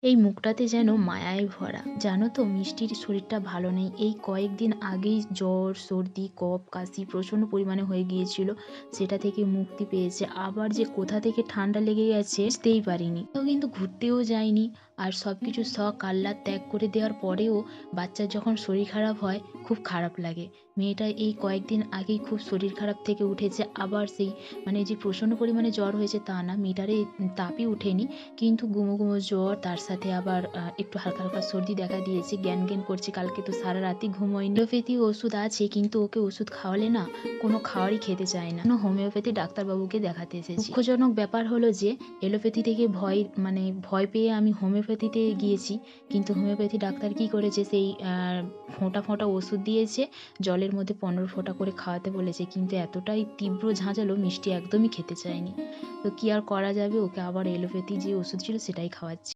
এই মুখটাতে যেন মায়ায় ভরা। জানো তো মিষ্টির শরীরটা ভালো নেই। এই কয়েকদিন আগেই জ্বর, সর্দি, কফ, কাশি প্রচণ্ড পরিমাণে হয়ে গিয়েছিল। সেটা থেকে মুক্তি পেয়েছে। আবার যে কোথা থেকে ঠান্ডা লেগে গেছে বুঝতেই পারিনি। তো কিন্তু ঘুরতেও যাইনি। আর সবকিছু শখ আহ্লাদ ত্যাগ করে দেওয়ার পরেও বাচ্চার যখন শরীর খারাপ হয় খুব খারাপ লাগে। মেয়েটার এই কয়েকদিন আগেই খুব শরীর খারাপ থেকে উঠেছে। আবার সেই যে প্রচণ্ড পরিমাণে জ্বর হয়েছে তা না, মেয়েটার এই তাপই ওঠেনি। কিন্তু গুমো, গুমো জ্বর, তার সাথে আবার একটু হালকা, হালকা সর্দি দেখা দিয়েছে। জ্ঞান করছে। কালকে তো সারারাতই ঘুম হয়নি। এলোপ্যাথি ওষুধ আছে, কিন্তু ওকে ওষুধ খাওয়ালে না কোনো খাওয়ারই খেতে চায় না। হোমিওপ্যাথি ডাক্তারবাবুকে দেখাতে এসেছি। দুঃখজনক ব্যাপার হলো যে এলোপ্যাথি থেকে ভয় পেয়ে আমি হোমিওপ্যাথিতে গিয়েছি। কিন্তু হোমিওপ্যাথি ডাক্তার কি করেছে, সেই ফোঁটা, ফোঁটা ওষুধ দিয়েছে। জলের মধ্যে ১৫ ফোঁটা করে খাওয়াতে বলেছে। কিন্তু এতটাই তীব্র ঝাঁঝালো, মিষ্টি একদমই খেতে চায়নি। তো কি আর করা যাবে, ওকে আবার এলোপ্যাথি যে ওষুধ ছিল সেটাই খাওয়াচ্ছি।